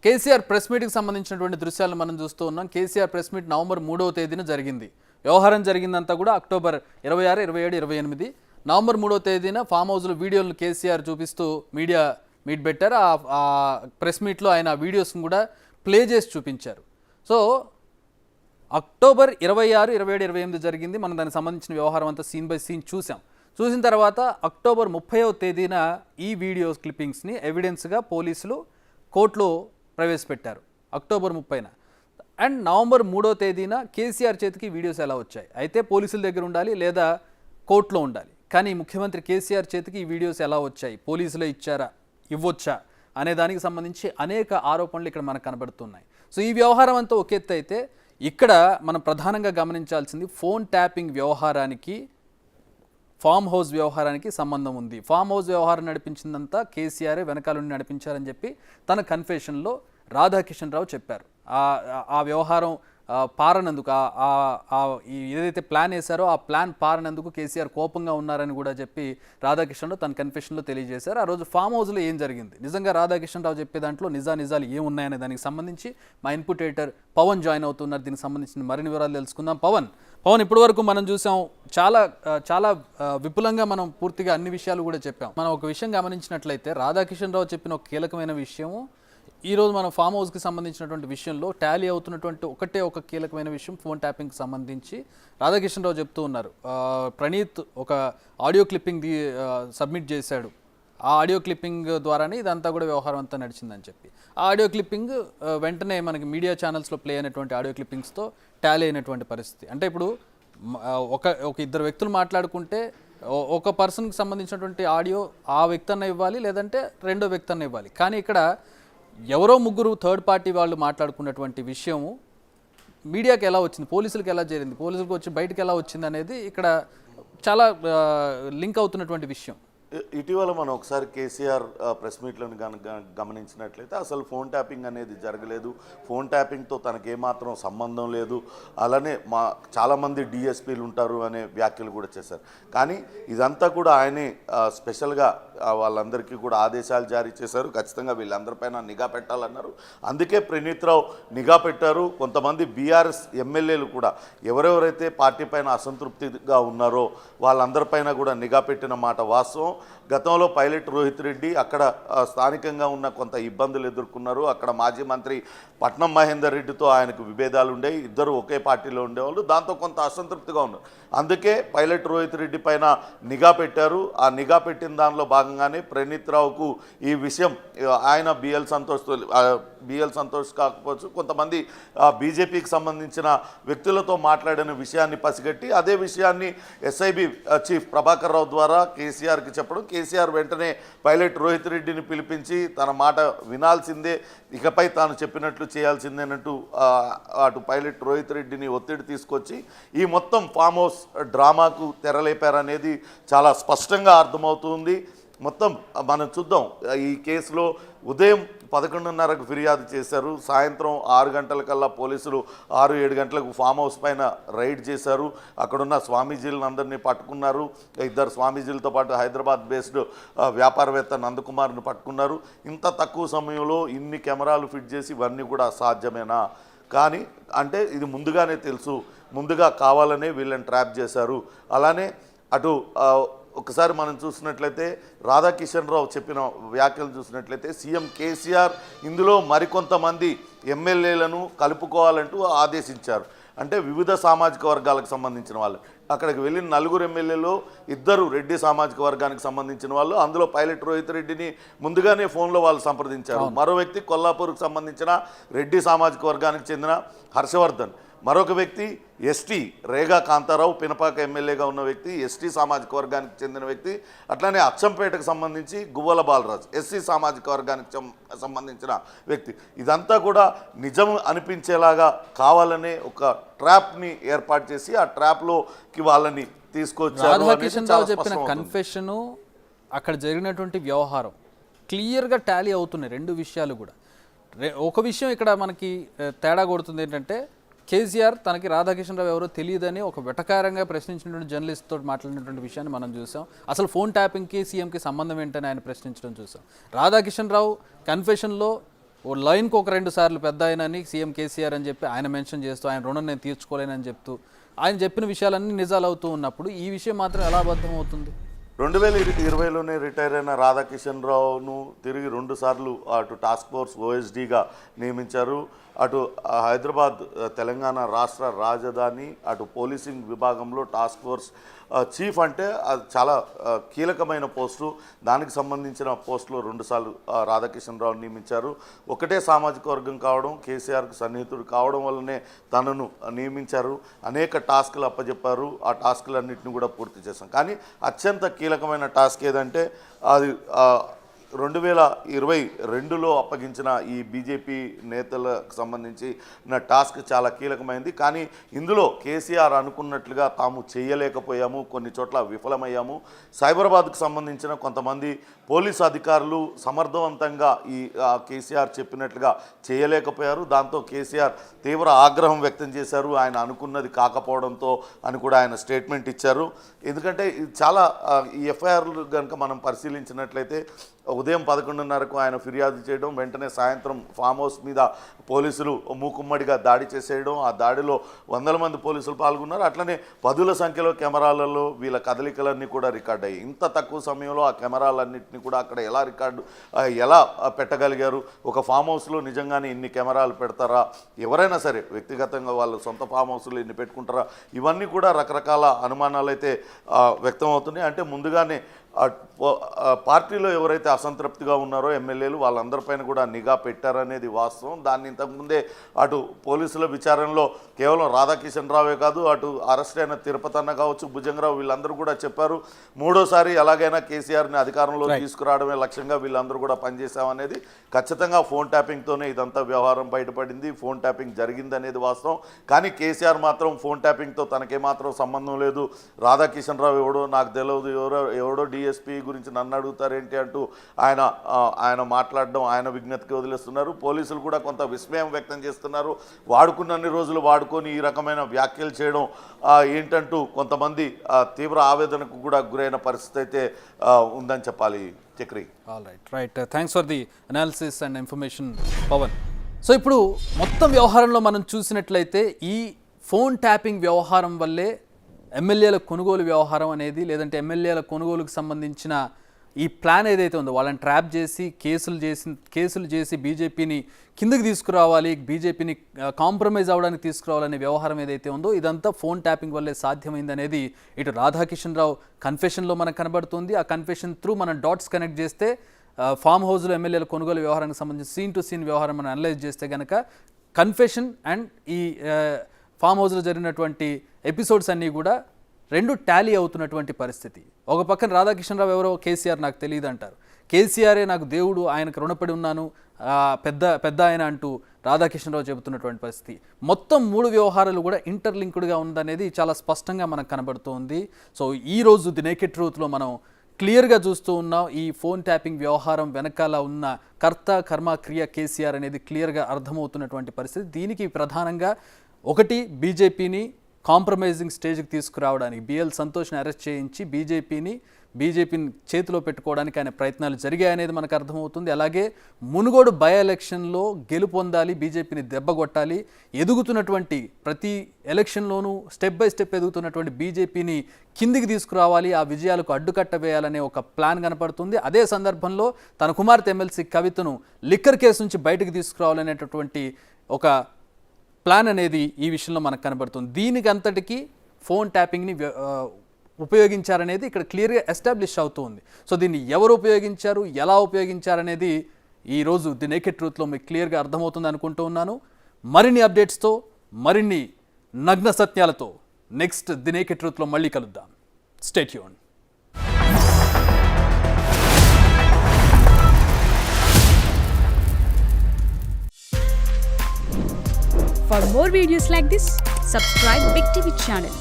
KCR press మీట్కి సంబంధించినటువంటి దృశ్యాలను మనం చూస్తూ ఉన్నాం. కేసీఆర్ ప్రెస్ మీట్ నవంబర్ 3వ తేదీన జరిగింది. వ్యవహారం జరిగిందంతా కూడా అక్టోబర్ 26, 27, 28. నవంబర్ 3వ తేదీన ఫామ్ హౌస్లో వీడియోలను కేసీఆర్ చూపిస్తూ మీడియా మీట్ పెట్టారు. ఆ ప్రెస్ మీట్లో ఆయన వీడియోస్ని కూడా ప్లే చేసి చూపించారు. సో అక్టోబర్ 26, 27, 28 జరిగింది. మనం దానికి సంబంధించిన వ్యవహారం అంతా సీన్ బై సీన్ చూసిన తర్వాత అక్టోబర్ 30వ తేదీన ఈ వీడియోస్ క్లిప్పింగ్స్ని ఎవిడెన్స్గా పోలీసులు కోర్టులో ప్రవేశపెట్టారు అక్టోబర్ 30న. అండ్ నవంబర్ 3వ తేదీన కేసీఆర్ చేతికి వీడియోస్ ఎలా వచ్చాయి, అయితే పోలీసుల దగ్గర ఉండాలి లేదా కోర్టులో ఉండాలి, కానీ ముఖ్యమంత్రి కేసీఆర్ చేతికి ఈ వీడియోస్ ఎలా వచ్చాయి, పోలీసులే ఇచ్చారా, ఇవ్వొచ్చా అనే దానికి సంబంధించి అనేక ఆరోపణలు ఇక్కడ మనకు కనబడుతున్నాయి. సో ఈ వ్యవహారం అంతా ఒక ఎత్తు అయితే, ఇక్కడ మనం ప్రధానంగా గమనించాల్సింది ఫోన్ ట్యాపింగ్ వ్యవహారానికి ఫామ్ హౌస్ వ్యవహారానికి సంబంధం ఉంది. ఫామ్ హౌస్ వ్యవహారం నడిపించిందంతా కేసీఆరే వెనకాల నుండి నడిపించారని చెప్పి తన కన్ఫెషన్లో రాధాకిషన్ రావు చెప్పారు. ఆ వ్యవహారం పారనందుకు ఏదైతే ప్లాన్ వేశారో ఆ ప్లాన్ పారనందుకు కేసీఆర్ కోపంగా ఉన్నారని కూడా చెప్పి రాధాకిషన్ రావు తన కన్ఫెషన్లో తెలియజేశారు. ఆ రోజు ఫామ్ హౌస్లో ఏం జరిగింది, నిజంగా రాధాకిషన్ రావు చెప్పే దాంట్లో నిజాలు ఏమున్నాయనే దానికి సంబంధించి మా ఇన్పుట్ ఎడిటర్ పవన్ జాయిన్ అవుతున్నారు. దీనికి సంబంధించిన మరిన్ని వివరాలు తెలుసుకుందాం. పవన్, ఇప్పటి వరకు మనం చూసాం, చాలా విపులంగా మనం పూర్తిగా అన్ని విషయాలు కూడా చెప్పాం. మనం ఒక విషయం గమనించినట్లయితే రాధాకిషన్ రావు చెప్పిన ఒక కీలకమైన విషయము ఈరోజు మనం ఫామ్ హౌస్కి సంబంధించినటువంటి విషయంలో టాలీ అవుతున్నటువంటి ఒక కీలకమైన విషయం ఫోన్ ట్యాపింగ్కి సంబంధించి రాధాకిషన్ రావు చెప్తూ ఉన్నారు. ప్రణీత్ ఒక ఆడియో క్లిప్పింగ్ సబ్మిట్ చేశాడు, ఆ ఆడియో క్లిప్పింగ్ ద్వారానే ఇదంతా కూడా వ్యవహారం అంతా నడిచిందని చెప్పి ఆ ఆడియో క్లిప్పింగ్ వెంటనే మనకి మీడియా ఛానల్స్లో ప్లే అయినటువంటి ఆడియో క్లిప్పింగ్స్తో టాలీ అయినటువంటి పరిస్థితి. అంటే ఇప్పుడు ఒక ఇద్దరు వ్యక్తులు మాట్లాడుకుంటే ఒక పర్సన్కి సంబంధించినటువంటి ఆడియో ఆ వ్యక్తి అన్న ఇవ్వాలి, లేదంటే రెండో వ్యక్తి అన్న ఇవ్వాలి. కానీ ఇక్కడ ఎవరో ముగ్గురు థర్డ్ పార్టీ వాళ్ళు మాట్లాడుకున్నటువంటి విషయము మీడియాకి ఎలా వచ్చింది, పోలీసులకు ఎలా చేరింది, పోలీసులకు వచ్చి బయటకు ఎలా వచ్చింది అనేది ఇక్కడ చాలా లింక్ అవుతున్నటువంటి విషయం. ఇటీవల మనం ఒకసారి కేసీఆర్ ప్రెస్ మీట్లను గమనించినట్లయితే అసలు ఫోన్ ట్యాపింగ్ అనేది జరగలేదు, ఫోన్ ట్యాపింగ్తో తనకేమాత్రం సంబంధం లేదు, అలానే చాలామంది డిఎస్పీలు ఉంటారు అనే వ్యాఖ్యలు కూడా చేశారు. కానీ ఇదంతా కూడా ఆయనే స్పెషల్గా వాళ్ళందరికీ కూడా ఆదేశాలు జారీ చేశారు. ఖచ్చితంగా వీళ్ళందరిపైన నిఘా పెట్టాలన్నారు. అందుకే ప్రణీత్ రావు నిఘా పెట్టారు. కొంతమంది బీఆర్ఎస్ ఎమ్మెల్యేలు కూడా ఎవరెవరైతే పార్టీ పైన అసంతృప్తిగా ఉన్నారో వాళ్ళందరిపైన కూడా నిఘా పెట్టిన మాట వాస్తవం. గతంలో పైలట్ రోహిత్ రెడ్డి అక్కడ స్థానికంగా ఉన్న కొంత ఇబ్బందులు ఎదుర్కొన్నారు. అక్కడ మాజీ మంత్రి పట్నం మహేందర్ రెడ్డితో ఆయనకు విభేదాలు ఉండేవి, ఇద్దరు ఒకే పార్టీలో ఉండేవాళ్ళు, దాంతో కొంత అసంతృప్తిగా ఉన్నారు. అందుకే పైలట్ రోహిత్ రెడ్డి పైన నిఘా పెట్టారు. ఆ నిఘా పెట్టిన దానిలో భాగంగానే ప్రణీత్ రావుకు ఈ విషయం ఆయన బిఎల్ సంతోష్ కాకపోవచ్చు, కొంతమంది బీజేపీకి సంబంధించిన వ్యక్తులతో మాట్లాడిన విషయాన్ని పసిగట్టి అదే విషయాన్ని ఎస్ఐబి చీఫ్ ప్రభాకర్ రావు ద్వారా కేసీఆర్కి చెప్పడం, కేసీఆర్ వెంటనే పైలట్ రోహిత్ రెడ్డిని పిలిపించి తన మాట వినాల్సిందే, ఇకపై తాను చెప్పినట్లు చేయాల్సిందేనంటూ అటు పైలట్ రోహిత్ రెడ్డిని ఒత్తిడి తీసుకొచ్చి ఈ మొత్తం ఫామ్ హౌస్ డ్రామాకు తెరలేపారనేది చాలా స్పష్టంగా అర్థమవుతుంది. మొత్తం మనం చూద్దాం. ఈ కేసులో ఉదయం 11:30కు ఫిర్యాదు చేశారు, సాయంత్రం 6 గంటలకల్లా పోలీసులు 6-7 గంటలకు ఫామ్ హౌస్ పైన రైడ్ చేశారు. అక్కడున్న స్వామీజీలను అందరినీ పట్టుకున్నారు. ఇద్దరు స్వామీజీలతో పాటు హైదరాబాద్ బేస్డ్ వ్యాపారవేత్త నందకుమార్ని పట్టుకున్నారు. ఇంత తక్కువ సమయంలో ఇన్ని కెమెరాలు ఫిట్ చేసి ఇవన్నీ కూడా సాధ్యమేనా? కానీ అంటే ఇది ముందుగానే తెలుసు, ముందుగా కావాలనే వీళ్ళని ట్రాప్ చేశారు. అలానే అటు ఒకసారి మనం చూసినట్లయితే రాధాకిషన్ రావు చెప్పిన వ్యాఖ్యలు చూసినట్లయితే సీఎం కేసీఆర్ ఇందులో మరికొంతమంది ఎమ్మెల్యేలను కలుపుకోవాలంటూ ఆదేశించారు. అంటే వివిధ సామాజిక వర్గాలకు సంబంధించిన వాళ్ళు, అక్కడికి వెళ్ళిన 4 ఎమ్మెల్యేలు 2 రెడ్డి సామాజిక వర్గానికి సంబంధించిన వాళ్ళు, అందులో పైలట్ రోహిత్ రెడ్డిని ముందుగానే ఫోన్లో వాళ్ళు సంప్రదించారు. మరో వ్యక్తి కొల్లాపూర్కు సంబంధించిన రెడ్డి సామాజిక వర్గానికి చెందిన హర్షవర్ధన్, మరొక వ్యక్తి ఎస్టీ రేగా కాంతారావు, పినపాక ఎమ్మెల్యేగా ఉన్న వ్యక్తి ఎస్టీ సామాజిక వర్గానికి చెందిన వ్యక్తి, అట్లానే అచ్చంపేటకు సంబంధించి గువ్వల బాలరాజు ఎస్సీ సామాజిక వర్గానికి సంబంధించిన వ్యక్తి. ఇదంతా కూడా నిజం అనిపించేలాగా కావాలనే ఒక ట్రాప్ని ఏర్పాటు చేసి ఆ ట్రాప్లోకి వాళ్ళని తీసుకొచ్చారు. రాధాకిషన్ రావు చెప్పిన కన్ఫెషను, అక్కడ జరిగినటువంటి వ్యవహారం క్లియర్గా టాలీ అవుతున్నాయి రెండు విషయాలు కూడా. ఒక విషయం ఇక్కడ మనకి తేడా కొడుతుంది ఏంటంటే, కేసీఆర్ తనకి రాధాకిషన్ రావు ఎవరో తెలియదని ఒక వెటకారంగా ప్రశ్నించినటువంటి జర్నలిస్ట్తో మాట్లాడినటువంటి విషయాన్ని మనం చూసాం. అసలు ఫోన్ ట్యాపింగ్కి సీఎంకి సంబంధం ఏంటని ఆయన ప్రశ్నించడం చూసాం. రాధాకిషన్ రావు కన్ఫెషన్లో ఓ లైన్కి ఒక 2 సార్లు పెద్ద ఆయనని సీఎం కేసీఆర్ అని చెప్పి ఆయన మెన్షన్ చేస్తూ ఆయన రుణం నేను తీర్చుకోలేనని చెప్తూ ఆయన చెప్పిన విషయాలన్నీ నిజాలు అవుతూ ఉన్నప్పుడు ఈ విషయం మాత్రం ఎలా అబద్ధం అవుతుంది? 2020లోనే రిటైర్ అయిన రాధాకిషన్ రావును తిరిగి 2 సార్లు అటు టాస్క్ ఫోర్స్ ఓఎస్డీగా నియమించారు. అటు హైదరాబాద్ తెలంగాణ రాష్ట్ర రాజధాని అటు పోలీసింగ్ విభాగంలో టాస్క్ ఫోర్స్ చీఫ్ అంటే అది చాలా కీలకమైన పోస్టు. దానికి సంబంధించిన పోస్టులో 2 సార్లు రాధాకిషన్ రావు నియమించారు. ఒకటే సామాజిక వర్గం కావడం, కేసీఆర్కు సన్నిహితుడు కావడం వల్లనే తనను నియమించారు. అనేక టాస్కులు అప్పచెప్పారు. ఆ టాస్కులన్నింటినీ కూడా పూర్తి చేశాం. కానీ అత్యంత కీలకమైన టాస్క్ ఏదంటే అది 2022లో అప్పగించిన ఈ బీజేపీ నేతలకు సంబంధించిన టాస్క్ చాలా కీలకమైంది. కానీ ఇందులో కేసీఆర్ అనుకున్నట్లుగా తాము చేయలేకపోయాము, కొన్ని చోట్ల విఫలమయ్యాము. సైబరాబాద్కు సంబంధించిన కొంతమంది పోలీసు అధికారులు సమర్థవంతంగా ఈ కేసీఆర్ చెప్పినట్లుగా చేయలేకపోయారు. దాంతో కేసీఆర్ తీవ్ర ఆగ్రహం వ్యక్తం చేశారు. ఆయన అనుకున్నది కాకపోవడంతో అని కూడా ఆయన స్టేట్మెంట్ ఇచ్చారు. ఎందుకంటే ఇది చాలా ఈ ఎఫ్ఐఆర్లు కనుక మనం పరిశీలించినట్లయితే ఉదయం 11:30కు ఆయన ఫిర్యాదు చేయడం, వెంటనే సాయంత్రం ఫామ్ హౌస్ మీద పోలీసులు మూకుమ్మడిగా దాడి చేసేయడం, ఆ దాడిలో వందల మంది పోలీసులు పాల్గొన్నారు. అట్లనే పదుల సంఖ్యలో కెమెరాలలో వీళ్ళ కదలికలన్నీ కూడా రికార్డ్ అయ్యాయి. ఇంత తక్కువ సమయంలో ఆ కెమెరాలన్నింటినీ కూడా అక్కడ ఎలా పెట్టగలిగారు? ఒక ఫామ్ హౌస్లో నిజంగానే ఇన్ని కెమెరాలు పెడతారా? ఎవరైనా సరే వ్యక్తిగతంగా వాళ్ళ సొంత ఫామ్ హౌస్లో ఇన్ని పెట్టుకుంటారా? ఇవన్నీ కూడా రకరకాల అనుమానాలు అయితే వ్యక్తం అవుతున్నాయి. అంటే ముందుగానే పార్టీలో ఎవరైతే అసంతృప్తిగా ఉన్నారో ఎమ్మెల్యేలు వాళ్ళందరిపైన కూడా నిఘా పెట్టారనేది వాస్తవం. దాన్ని ఇంతకుముందే అటు పోలీసుల విచారణలో కేవలం రాధాకిషన్ రావే కాదు, అటు అరెస్ట్ అయిన తిరుపతి అన్న కావచ్చు, భుజంగరావు వీళ్ళందరూ కూడా చెప్పారు. 3వసారి ఎలాగైనా కేసీఆర్ని అధికారంలో తీసుకురావడమే లక్ష్యంగా వీళ్ళందరూ కూడా పనిచేశామనేది. ఖచ్చితంగా ఫోన్ ట్యాపింగ్తోనే ఇదంతా వ్యవహారం బయటపడింది. ఫోన్ ట్యాపింగ్ జరిగిందనేది వాస్తవం. కానీ కేసీఆర్ మాత్రం ఫోన్ ట్యాపింగ్తో తనకేమాత్రం సంబంధం లేదు, రాధాకిషన్ రావు ఎవడో నాకు తెలియదు, ఎవడో డిఎస్పీ గురించి నన్ను అడుగుతారేంటి అంటూ ఆయన మాట్లాడడం ఆయన విజ్ఞతకి వదిలేస్తున్నారు. పోలీసులు కూడా కొంత విస్మయం వ్యక్తం చేస్తున్నారు. వాడుకున్నన్ని రోజులు వాడుకొని ఈ రకమైన వ్యాఖ్యలు చేయడం ఏంటంటూ కొంతమంది తీవ్ర ఆవేదనకు కూడా గురైన పరిస్థితి అయితే ఉందని చెప్పాలి. Chakri. Right thanks for the analysis and information Pavan. So ఇప్పుడు మొత్తం వ్యవహారంలో మనం చూసినట్లయితే ఈ ఫోన్ ట్యాపింగ్ వ్యవహారం వల్లే ఎమ్మెల్యేల కొనుగోలు వ్యవహారం అనేది, లేదంటే ఎమ్మెల్యేల కొనుగోలుకు సంబంధించిన ఈ ప్లాన్ ఏదైతే ఉందో వాళ్ళని ట్రాప్ చేసి కేసులు చేసి బీజేపీని కిందకి తీసుకురావాలి, బీజేపీని కాంప్రమైజ్ అవ్వడానికి తీసుకురావాలనే వ్యవహారం ఏదైతే ఉందో ఇదంతా ఫోన్ ట్యాపింగ్ వల్లే సాధ్యమైంది అనేది ఇటు రాధాకిషన్ రావు కన్ఫెషన్లో మనకు కనబడుతుంది. ఆ కన్ఫెషన్ త్రూ మనం డాట్స్ కనెక్ట్ చేస్తే ఫామ్ హౌస్లో ఎమ్మెల్యేల కొనుగోలు వ్యవహారానికి సంబంధించి సీన్ టు సీన్ వ్యవహారం మనం అనలైజ్ చేస్తే కనుక కన్ఫెషన్ అండ్ ఈ ఫామ్ హౌస్లో జరిగినటువంటి ఎపిసోడ్స్ అన్నీ కూడా 2 టాలీ అవుతున్నటువంటి పరిస్థితి. ఒక పక్కన రాధాకిషన్ రావు ఎవరో కేసీఆర్ నాకు తెలియదు అంటారు, కేసీఆరే నాకు దేవుడు, ఆయనకు రుణపడి ఉన్నాను పెద్ద ఆయన అంటూ రాధాకిషన్ రావు చెబుతున్నటువంటి పరిస్థితి. మొత్తం 3 వ్యవహారాలు కూడా ఇంటర్లింక్డ్గా ఉందనేది చాలా స్పష్టంగా మనకు కనబడుతోంది. సో ఈరోజు ది నేకెడ్ ట్రూత్లో మనం క్లియర్గా చూస్తూ ఉన్నాం. ఈ ఫోన్ ట్యాపింగ్ వ్యవహారం వెనకాల ఉన్న కర్త కర్మ క్రియ కేసీఆర్ అనేది క్లియర్గా అర్థమవుతున్నటువంటి పరిస్థితి. దీనికి ప్రధానంగా ఒకటి బీజేపీని కాంప్రమైజింగ్ స్టేజ్కి తీసుకురావడానికి బిఎల్ సంతోష్ని అరెస్ట్ చేయించి బీజేపీని చేతిలో పెట్టుకోవడానికి ఆయన ప్రయత్నాలు జరిగాయనేది మనకు అర్థమవుతుంది. అలాగే మునుగోడు బై ఎలక్షన్లో గెలుపొందాలి, బీజేపీని దెబ్బగొట్టాలి, ఎదుగుతున్నటువంటి ప్రతి ఎలక్షన్లోనూ స్టెప్ బై స్టెప్ ఎదుగుతున్నటువంటి బీజేపీని కిందికి తీసుకురావాలి, ఆ విజయాలకు అడ్డుకట్ట వేయాలనే ఒక ప్లాన్ కనపడుతుంది. అదే సందర్భంలో తన కుమార్తె ఎమ్మెల్సీ కవితను లిక్కర్ కేసు నుంచి బయటకు తీసుకురావాలనేటటువంటి ఒక ప్లాన్ అనేది ఈ విషయంలో మనకు కనబడుతుంది. దీనికి అంతటికీ ఫోన్ ట్యాపింగ్ని ఉపయోగించారనేది ఇక్కడ క్లియర్గా ఎస్టాబ్లిష్ అవుతుంది. సో దీన్ని ఎవరు ఉపయోగించారు, ఎలా ఉపయోగించారనేది ఈరోజు ది నేకెడ్ ట్రూత్లో మీకు క్లియర్గా అర్థమవుతుంది అనుకుంటూ ఉన్నాను. మరిన్ని అప్డేట్స్తో మరిన్ని నగ్న సత్యాలతో నెక్స్ట్ ది నేకెడ్ ట్రూత్లో మళ్ళీ కలుద్దాం. Stay tuned. For more videos like this, subscribe Big TV channel.